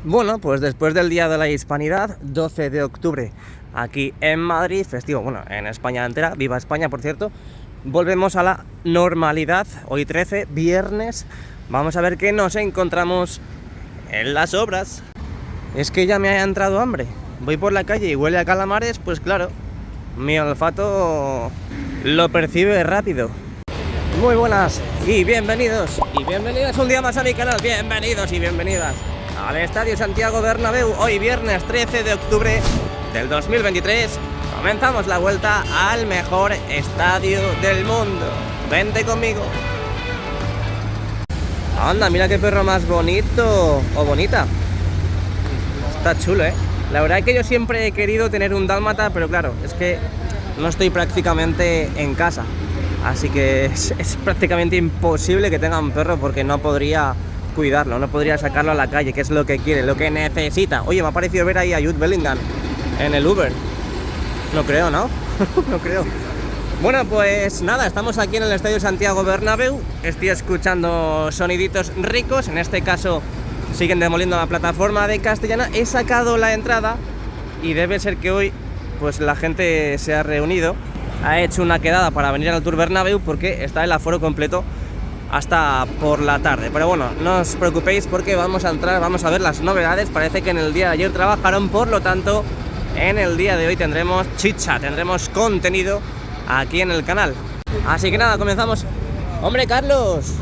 Bueno, pues después del Día de la Hispanidad, 12 de octubre, aquí en Madrid, festivo, bueno, en España entera, viva España, por cierto, volvemos a la normalidad. Hoy 13, viernes, vamos a ver qué nos encontramos en las obras. Es que ya me ha entrado hambre. Voy por la calle y huele a calamares, pues claro, mi olfato lo percibe rápido. Muy buenas y bienvenidos un día más a mi canal, bienvenidos y bienvenidas al Estadio Santiago Bernabéu. Hoy viernes 13 de octubre del 2023 comenzamos la vuelta al mejor estadio del mundo. Vente conmigo. Anda, mira qué perro más bonito o bonita. Está chulo, ¿eh? La verdad es que yo siempre he querido tener un dálmata, pero claro, es que no estoy prácticamente en casa. Así que es prácticamente imposible que tenga un perro porque no podría cuidarlo, no podría sacarlo a la calle, que es lo que quiere, lo que necesita. Oye, me ha parecido ver ahí a Jude Bellingham en el Uber. No creo, ¿no? No creo. Bueno, pues nada, estamos aquí en el Estadio Santiago Bernabéu. Estoy escuchando soniditos ricos. En este caso siguen demoliendo la plataforma de Castellana. He sacado la entrada y debe ser que hoy pues la gente se ha reunido. Ha hecho una quedada para venir al Tour Bernabéu porque está el aforo completo hasta por la tarde. Pero bueno, no os preocupéis porque vamos a entrar, vamos a ver las novedades. Parece que en el día de ayer trabajaron, por lo tanto en el día de hoy tendremos chicha, tendremos contenido aquí en el canal. Así que nada, comenzamos. ¡Hombre, Carlos!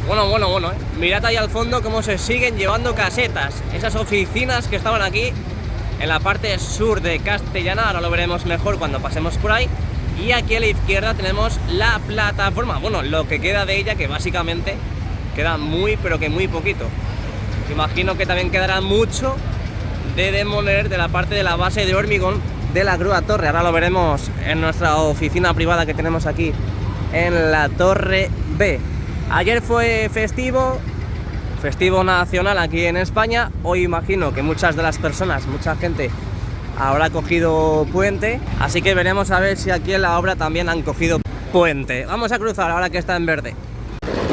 Bueno, mirad ahí al fondo cómo se siguen llevando casetas. Esas oficinas que estaban aquí en la parte sur de Castellana, ahora lo veremos mejor cuando pasemos por ahí. Y aquí a la izquierda tenemos la plataforma, bueno, lo que queda de ella, que básicamente queda muy, pero que muy poquito. Imagino que también quedará mucho de demoler de la parte de la base de hormigón de la grúa torre. Ahora lo veremos en nuestra oficina privada que tenemos aquí en la Torre B. Ayer fue festivo nacional aquí en España. Hoy imagino que muchas de las personas, mucha gente habrá cogido puente, así que veremos a ver si aquí en la obra también han cogido puente. Vamos a cruzar ahora que está en verde.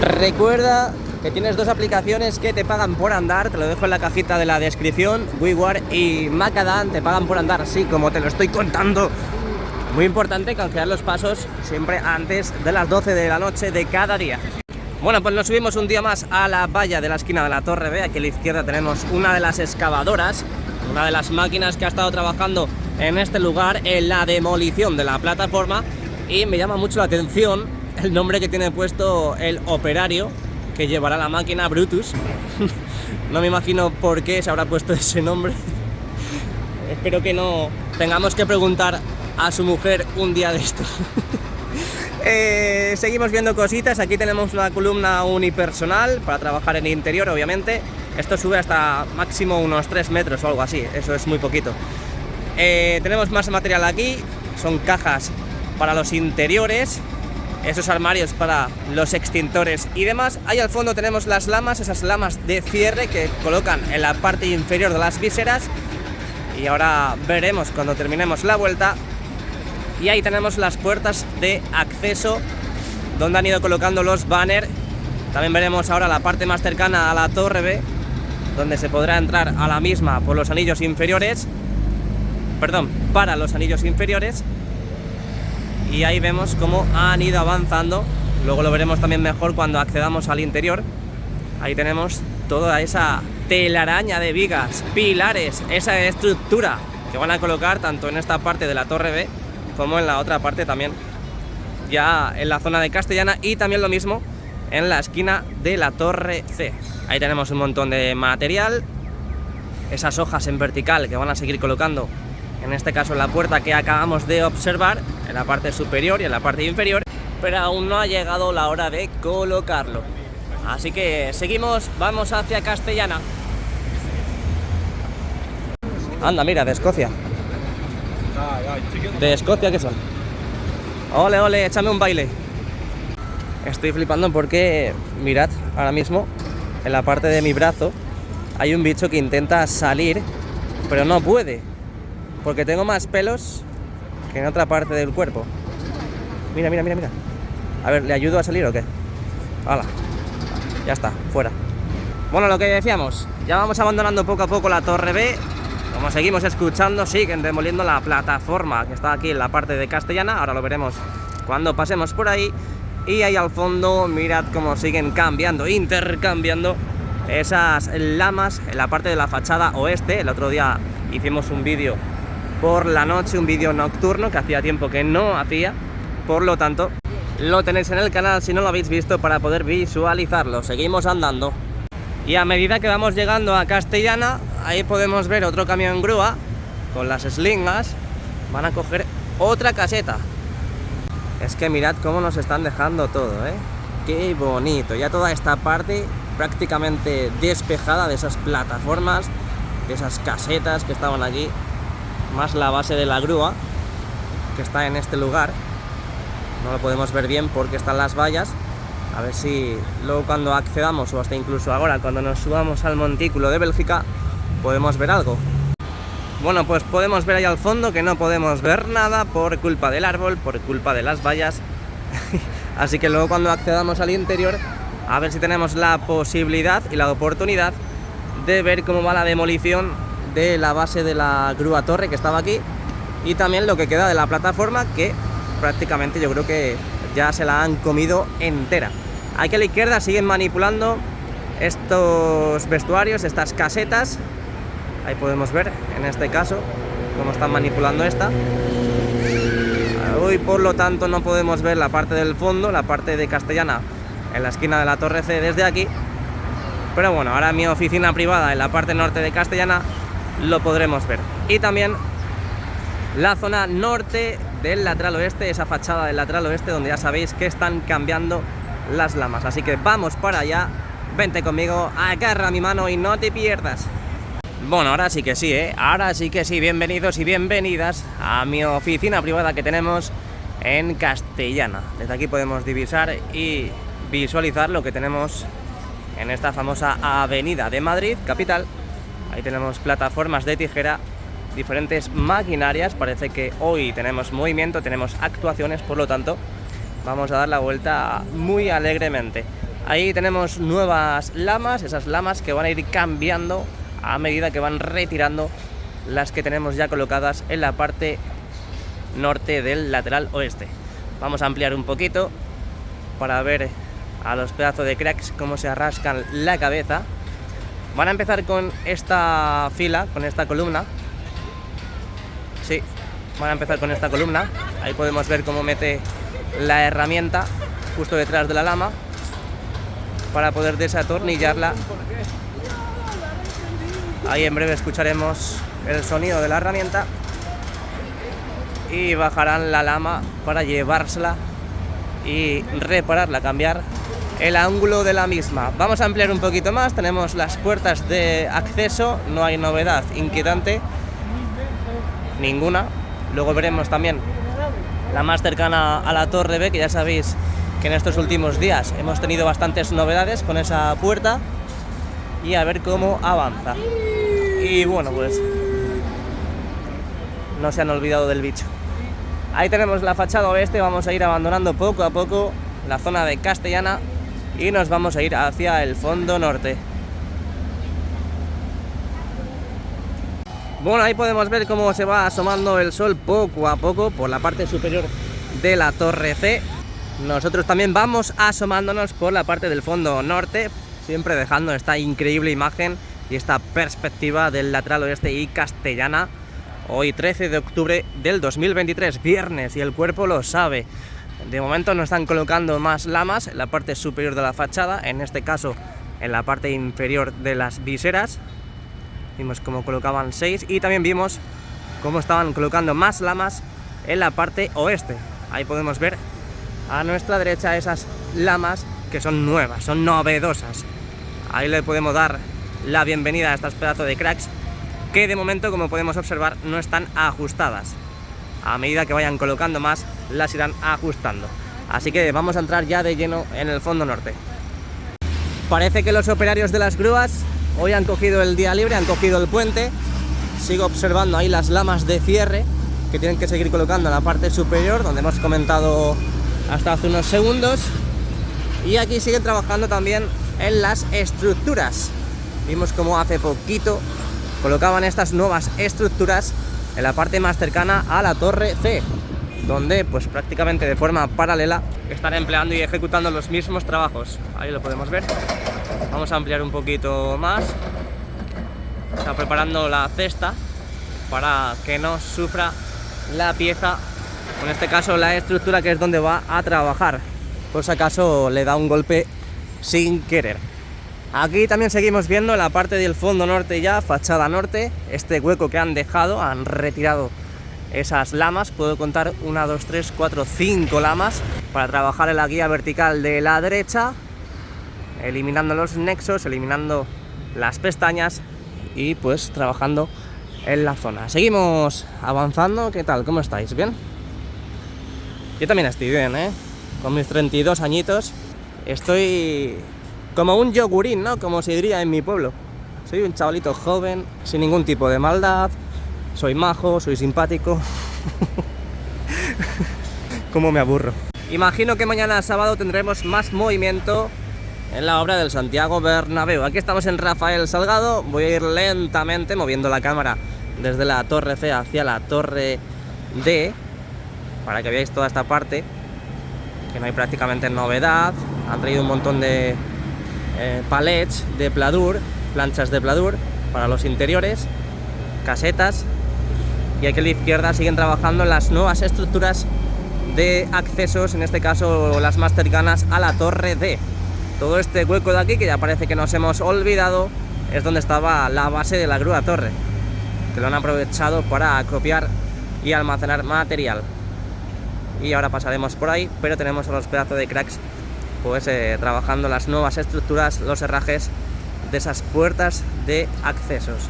Recuerda que tienes dos aplicaciones que te pagan por andar, te lo dejo en la cajita de la descripción. WeWare y Macadam te pagan por andar, así como te lo estoy contando. Muy importante calcular los pasos siempre antes de las 12 de la noche de cada día. Bueno, pues nos subimos un día más a la valla de la esquina de la Torre B. Aquí a la izquierda tenemos una de las excavadoras, una de las máquinas que ha estado trabajando en este lugar en la demolición de la plataforma, y me llama mucho la atención el nombre que tiene puesto el operario que llevará la máquina, Brutus. No me imagino por qué se habrá puesto ese nombre. Espero que no tengamos que preguntar a su mujer un día de esto. Seguimos viendo cositas. Aquí tenemos una columna unipersonal para trabajar en el interior, obviamente. Esto sube hasta máximo unos 3 metros o algo así, eso es muy poquito. Tenemos más material aquí, son cajas para los interiores, esos armarios para los extintores y demás. Ahí al fondo tenemos las lamas, esas lamas de cierre que colocan en la parte inferior de las viseras. Y ahora veremos cuando terminemos la vuelta. Y ahí tenemos las puertas de acceso donde han ido colocando los banners. También veremos ahora la parte más cercana a la Torre B, donde se podrá entrar a la misma por los anillos inferiores, perdón, para los anillos inferiores. Y ahí vemos cómo han ido avanzando. Luego lo veremos también mejor cuando accedamos al interior. Ahí tenemos toda esa telaraña de vigas, pilares, esa estructura que van a colocar tanto en esta parte de la Torre B como en la otra parte también, ya en la zona de Castellana, y también lo mismo en la esquina de la Torre C. Ahí tenemos un montón de material, esas hojas en vertical que van a seguir colocando, en este caso en la puerta que acabamos de observar, en la parte superior y en la parte inferior, pero aún no ha llegado la hora de colocarlo. Así que seguimos, vamos hacia Castellana. Anda, mira, de Escocia. ¿De Escocia qué son? Ole, ole, échame un baile. Estoy flipando porque, mirad, ahora mismo en la parte de mi brazo hay un bicho que intenta salir, pero no puede, porque tengo más pelos que en otra parte del cuerpo. Mira. A ver, ¿le ayudo a salir o qué? ¡Hala! Ya está, fuera. Bueno, lo que decíamos, Ya vamos abandonando poco a poco la Torre B. Como seguimos escuchando, siguen demoliendo la plataforma que está aquí en la parte de Castellana. Ahora lo veremos cuando pasemos por ahí. Y ahí al fondo, mirad cómo siguen cambiando, intercambiando esas lamas en la parte de la fachada oeste. El otro día hicimos un vídeo por la noche, un vídeo nocturno que hacía tiempo que no hacía. Por lo tanto, lo tenéis en el canal si no lo habéis visto para poder visualizarlo. Seguimos andando. Y a medida que vamos llegando a Castellana, ahí podemos ver otro camión grúa con las slingas. Van a coger otra caseta. Es que mirad cómo nos están dejando todo, ¿eh? Qué bonito. Ya toda esta parte prácticamente despejada de esas plataformas, de esas casetas que estaban allí, más la base de la grúa que está en este lugar. No lo podemos ver bien porque están las vallas. A ver si luego cuando accedamos, o hasta incluso ahora cuando nos subamos al montículo de Bélgica, podemos ver algo. Bueno, pues podemos ver ahí al fondo que no podemos ver nada por culpa del árbol, por culpa de las vallas. Así que luego cuando accedamos al interior, a ver si tenemos la posibilidad y la oportunidad de ver cómo va la demolición de la base de la grúa torre que estaba aquí, y también lo que queda de la plataforma, que prácticamente yo creo que ya se la han comido entera. Aquí a la izquierda siguen manipulando estos vestuarios, estas casetas. Ahí podemos ver, en este caso, cómo están manipulando esta. Hoy, por lo tanto, no podemos ver la parte del fondo, la parte de Castellana, en la esquina de la Torre C desde aquí. Pero bueno, ahora mi oficina privada en la parte norte de Castellana lo podremos ver. Y también la zona norte del lateral oeste, esa fachada del lateral oeste, donde ya sabéis que están cambiando las lamas. Así que vamos para allá, vente conmigo, agarra mi mano y no te pierdas. Bueno, ahora sí que sí, ahora sí que sí, bienvenidos y bienvenidas a mi oficina privada que tenemos en Castellana. Desde aquí podemos divisar y visualizar lo que tenemos en esta famosa avenida de Madrid, capital. Ahí tenemos plataformas de tijera, diferentes maquinarias. Parece que hoy tenemos movimiento, tenemos actuaciones, por lo tanto vamos a dar la vuelta muy alegremente. Ahí tenemos nuevas lamas, esas lamas que van a ir cambiando a medida que van retirando las que tenemos ya colocadas en la parte norte del lateral oeste. Vamos a ampliar un poquito para ver a los pedazos de cracks cómo se arrascan la cabeza. Van a empezar con esta fila, con esta columna. Sí, van a empezar con esta columna. Ahí podemos ver cómo mete la herramienta justo detrás de la lama para poder desatornillarla. Ahí en breve escucharemos el sonido de la herramienta y bajarán la lama para llevársela y repararla, cambiar el ángulo de la misma. Vamos a ampliar un poquito más. Tenemos las puertas de acceso, no hay novedad inquietante ninguna. Luego veremos también la más cercana a la Torre B, que ya sabéis que en estos últimos días hemos tenido bastantes novedades con esa puerta, y a ver cómo avanza. Y bueno, pues no se han olvidado del bicho. Ahí tenemos la fachada oeste. Vamos a ir abandonando poco a poco la zona de Castellana y nos vamos a ir hacia el fondo norte. Bueno, ahí podemos ver cómo se va asomando el sol poco a poco por la parte superior de la Torre C. Nosotros también vamos asomándonos por la parte del fondo norte, siempre dejando esta increíble imagen y esta perspectiva del lateral oeste y Castellana. Hoy 13 de octubre del 2023, viernes, y el cuerpo lo sabe. De momento no están colocando más lamas en la parte superior de la fachada, en este caso en la parte inferior de las viseras. Vimos cómo colocaban 6 y también vimos cómo estaban colocando más lamas en la parte oeste. Ahí podemos ver a nuestra derecha esas lamas que son nuevas, son novedosas. Ahí le podemos dar la bienvenida a estos pedazos de cracks que de momento, como podemos observar, no están ajustadas. A medida que vayan colocando más, las irán ajustando. Así que vamos a entrar ya de lleno en el fondo norte. Parece que los operarios de las grúas hoy han cogido el día libre, han cogido el puente. Sigo observando ahí las lamas de cierre que tienen que seguir colocando en la parte superior, donde hemos comentado hasta hace unos segundos. Y aquí siguen trabajando también en las estructuras. vimos cómo hace poquito colocaban estas nuevas estructuras en la parte más cercana a la torre C, donde pues prácticamente de forma paralela están empleando y ejecutando los mismos trabajos. Ahí lo podemos ver. Vamos a ampliar un poquito más. Está preparando la cesta para que no sufra la pieza, en este caso la estructura, que es donde va a trabajar, por si acaso le da un golpe sin querer. Aquí también seguimos viendo en la parte del fondo norte, ya fachada norte, este hueco que han dejado, han retirado esas lamas. Puedo contar 1, 2, 3, 4, 5 lamas para trabajar en la guía vertical de la derecha, eliminando los nexos, eliminando las pestañas y pues trabajando en la zona. Seguimos avanzando. ¿Qué tal? ¿Cómo estáis? ¿Bien? Yo también estoy bien, ¿eh? Con mis 32 añitos estoy como un yogurín, ¿no? Como se diría en mi pueblo. Soy un chavalito joven, sin ningún tipo de maldad. Soy majo, soy simpático. Cómo me aburro. Imagino que mañana sábado tendremos más movimiento en la obra del Santiago Bernabéu. Aquí estamos en Rafael Salgado. Voy a ir lentamente moviendo la cámara desde la torre C hacia la torre D, para que veáis toda esta parte, que no hay prácticamente novedad. Han traído un montón de palets de pladur, planchas de pladur para los interiores, casetas, y aquí a la izquierda siguen trabajando en las nuevas estructuras de accesos, en este caso las más cercanas a la torre D. Todo este hueco de aquí, que ya parece que nos hemos olvidado, es donde estaba la base de la grúa torre, que lo han aprovechado para acopiar y almacenar material. Y ahora pasaremos por ahí, pero tenemos a los pedazos de cracks pues trabajando las nuevas estructuras, los herrajes de esas puertas de accesos.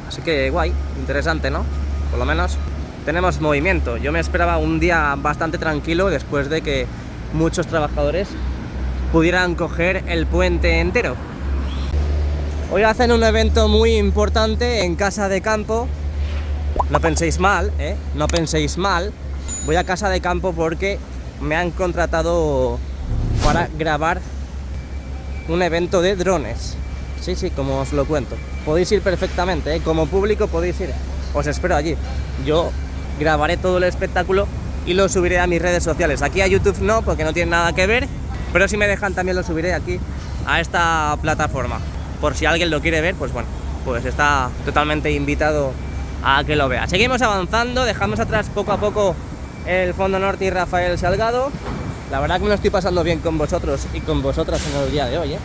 Así que guay, interesante, ¿no? Por lo menos tenemos movimiento. Yo me esperaba un día bastante tranquilo después de que muchos trabajadores pudieran coger el puente entero. Hoy hacen un evento muy importante en Casa de Campo. No penséis mal, ¿eh? No penséis mal. Voy a Casa de Campo porque me han contratado para grabar un evento de drones. Sí, sí, como os lo cuento. Podéis ir perfectamente, ¿eh? Como público podéis ir. Os espero allí. Yo grabaré todo el espectáculo y lo subiré a mis redes sociales. Aquí a YouTube no, porque no tiene nada que ver, pero si me dejan también lo subiré aquí a esta plataforma. Por si alguien lo quiere ver, pues bueno, pues está totalmente invitado a que lo vea. Seguimos avanzando, dejamos atrás poco a poco el fondo norte y Rafael Salgado. La verdad que me lo estoy pasando bien con vosotros y con vosotras en el día de hoy, ¿eh?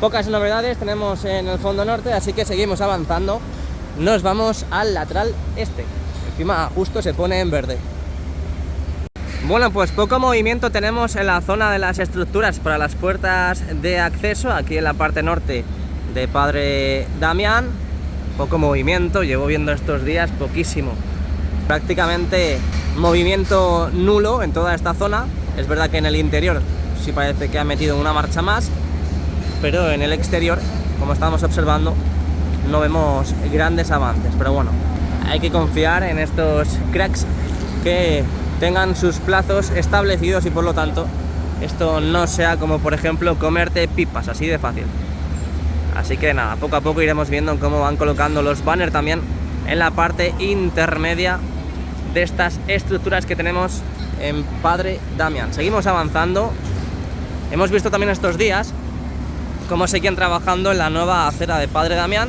Pocas novedades tenemos en el fondo norte, así que seguimos avanzando. Nos vamos al lateral este. Encima justo se pone en verde. Bueno, pues poco movimiento tenemos en la zona de las estructuras para las puertas de acceso, aquí en la parte norte de Padre Damián. Poco movimiento, llevo viendo estos días poquísimo. Prácticamente movimiento nulo en toda esta zona. Es verdad que en el interior sí parece que ha metido una marcha más, pero en el exterior, como estamos observando, no vemos grandes avances. Pero bueno, hay que confiar en estos cracks que tengan sus plazos establecidos y por lo tanto esto no sea como por ejemplo comerte pipas, así de fácil. Así que nada, poco a poco iremos viendo cómo van colocando los banners también en la parte intermedia de estas estructuras que tenemos en Padre Damián. Seguimos avanzando. Hemos visto también estos días cómo seguían trabajando en la nueva acera de Padre Damián.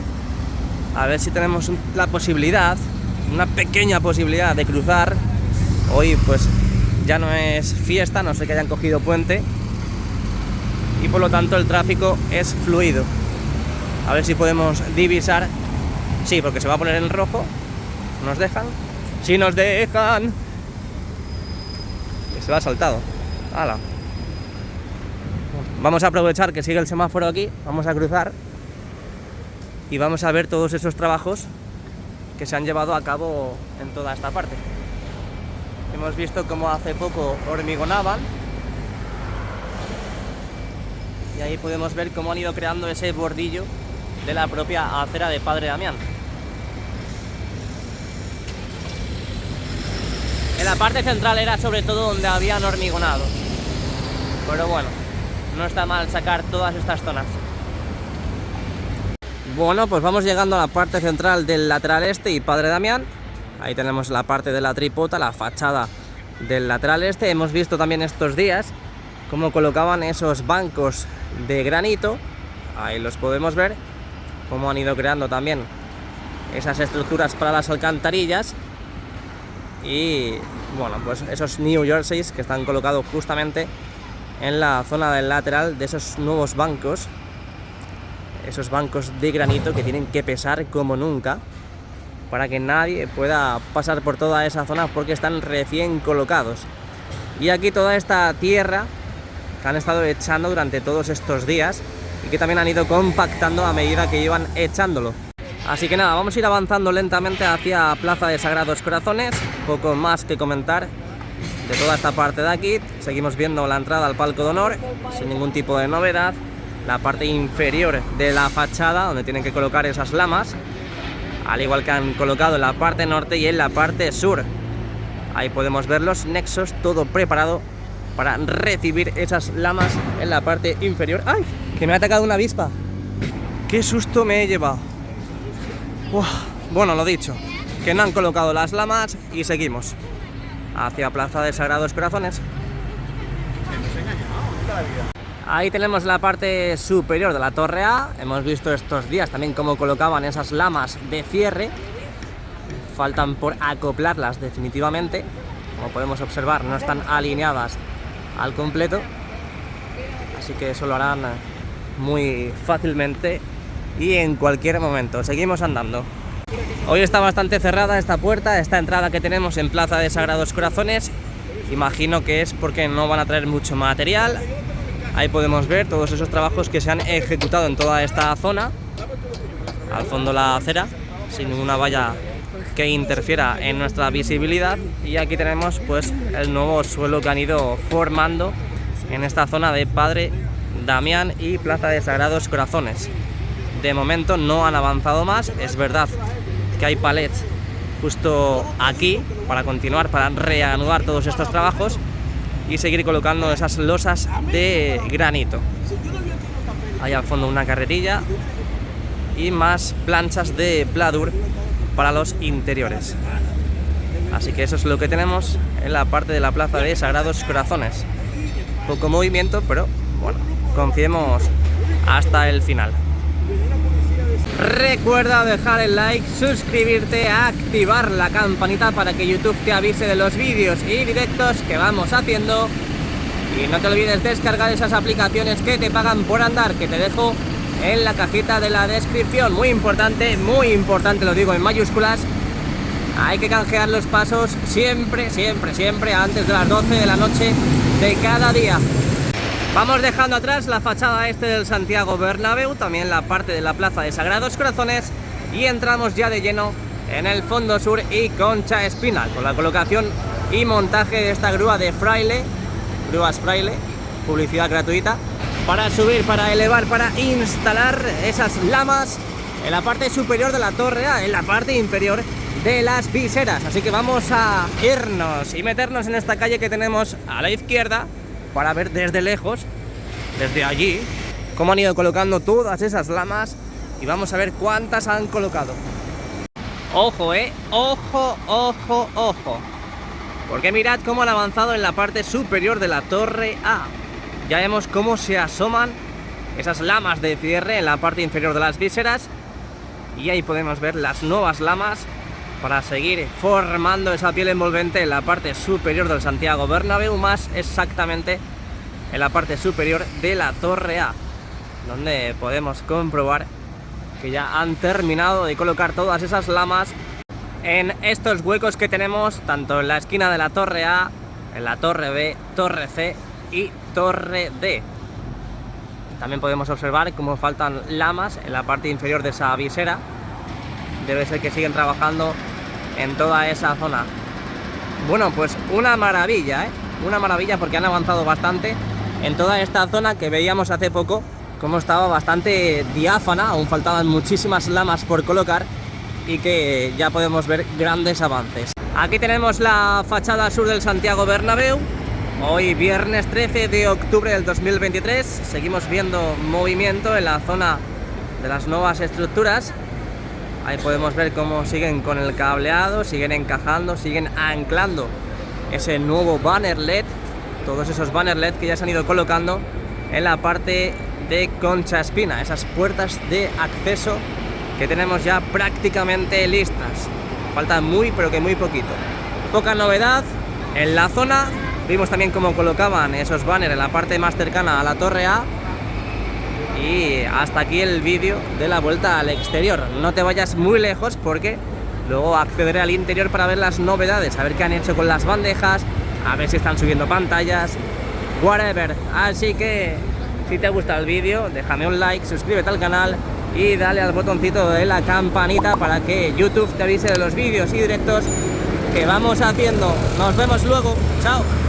A ver si tenemos la posibilidad, una pequeña posibilidad de cruzar. Hoy pues ya no es fiesta, no sé que hayan cogido puente y por lo tanto el tráfico es fluido. A ver si podemos divisar. Sí, porque se va a poner en rojo. ¿Nos dejan? ¡Sí nos dejan! Se va saltado. ¡Hala! Vamos a aprovechar que sigue el semáforo aquí. Vamos a cruzar y vamos a ver todos esos trabajos que se han llevado a cabo en toda esta parte. Hemos visto cómo hace poco hormigonaban y ahí podemos ver cómo han ido creando ese bordillo de la propia acera de Padre Damián. En la parte central era sobre todo donde habían hormigonado, pero bueno, no está mal sacar todas estas zonas. Bueno, pues vamos llegando a la parte central del lateral este y Padre Damián. Ahí tenemos la parte de la tripota, la fachada del lateral este. Hemos visto también estos días cómo colocaban esos bancos de granito. Ahí los podemos ver, cómo han ido creando también esas estructuras para las alcantarillas. Y bueno, pues esos New Jerseys que están colocados justamente en la zona del lateral de esos nuevos bancos. Esos bancos de granito que tienen que pesar como nunca para que nadie pueda pasar por toda esa zona porque están recién colocados. Y aquí toda esta tierra que han estado echando durante todos estos días y que también han ido compactando a medida que iban echándolo. Así que nada, vamos a ir avanzando lentamente hacia Plaza de Sagrados Corazones. Poco más que comentar de toda esta parte de aquí. Seguimos viendo la entrada al palco de honor sin ningún tipo de novedad. La parte inferior de la fachada donde tienen que colocar esas lamas, al igual que han colocado en la parte norte y en la parte sur. Ahí podemos ver los nexos, todo preparado para recibir esas lamas en la parte inferior. ¡Ay! Que me ha atacado una avispa. ¡Qué susto me he llevado! Uf. Bueno, lo dicho, que no han colocado las lamas y seguimos hacia Plaza de Sagrados Corazones. Ahí tenemos la parte superior de la Torre A. Hemos visto estos días también cómo colocaban esas lamas de cierre. Faltan por acoplarlas definitivamente. Como podemos observar, no están alineadas al completo. Así que eso lo harán muy fácilmente y en cualquier momento. Seguimos andando. Hoy está bastante cerrada esta puerta, esta entrada que tenemos en Plaza de Sagrados Corazones. Imagino que es porque no van a traer mucho material. Ahí podemos ver todos esos trabajos que se han ejecutado en toda esta zona. Al fondo la acera, sin ninguna valla que interfiera en nuestra visibilidad. Y aquí tenemos pues el nuevo suelo que han ido formando en esta zona de Padre Damián y Plaza de Sagrados Corazones. De momento no han avanzado más. Es verdad que hay palets justo aquí para continuar, para reanudar todos estos trabajos y seguir colocando esas losas de granito. Ahí al fondo una carretilla y más planchas de pladur para los interiores. Así que eso es lo que tenemos en la parte de la Plaza de Sagrados Corazones. Poco movimiento, pero bueno, confiemos hasta el final. Recuerda dejar el like, suscribirte, activar la campanita para que YouTube te avise de los vídeos y directos que vamos haciendo. Y no te olvides descargar esas aplicaciones que te pagan por andar, que te dejo en la cajita de la descripción. Muy importante, lo digo en mayúsculas. Hay que canjear los pasos siempre antes de las 12 de la noche de cada día. Vamos dejando atrás la fachada este del Santiago Bernabéu, también la parte de la Plaza de Sagrados Corazones, y entramos ya de lleno en el fondo sur y Concha Espinal, con la colocación y montaje de esta grúa de Fraile, grúas Fraile, publicidad gratuita, para subir, para elevar, para instalar esas lamas en la parte superior de la Torre A, en la parte inferior de las viseras. Así que vamos a irnos y meternos en esta calle que tenemos a la izquierda, para ver desde lejos, desde allí, cómo han ido colocando todas esas lamas y vamos a ver cuántas han colocado. Ojo, ojo, porque mirad cómo han avanzado en la parte superior de la Torre A. Ya vemos cómo se asoman esas lamas de cierre en la parte inferior de las viseras y ahí podemos ver las nuevas lamas para seguir formando esa piel envolvente en la parte superior del Santiago Bernabéu, más exactamente en la parte superior de la Torre A, donde podemos comprobar que ya han terminado de colocar todas esas lamas en estos huecos que tenemos tanto en la esquina de la Torre A, en la Torre B, Torre C y Torre D. También podemos observar cómo faltan lamas en la parte inferior de esa visera. Debe ser que siguen trabajando en toda esa zona. Bueno, pues una maravilla, una maravilla, porque han avanzado bastante en toda esta zona que veíamos hace poco como estaba bastante diáfana, aún faltaban muchísimas lamas por colocar y que ya podemos ver grandes avances. Aquí tenemos la fachada sur del Santiago Bernabéu. Hoy viernes 13 de octubre del 2023 seguimos viendo movimiento en la zona de las nuevas estructuras. Ahí podemos ver cómo siguen con el cableado, siguen encajando, siguen anclando ese nuevo banner LED, todos esos banner LED que ya se han ido colocando en la parte de concha espina, esas puertas de acceso que tenemos ya prácticamente listas. Falta muy, pero que muy poquito. Poca novedad en la zona. Vimos también cómo colocaban esos banners en la parte más cercana a la torre A. Y hasta aquí el vídeo de la vuelta al exterior. No te vayas muy lejos porque luego accederé al interior para ver las novedades, a ver qué han hecho con las bandejas, a ver si están subiendo pantallas, whatever. Así que si te gusta el vídeo, déjame un like, suscríbete al canal y dale al botoncito de la campanita para que YouTube te avise de los vídeos y directos que vamos haciendo. Nos vemos luego. Chao.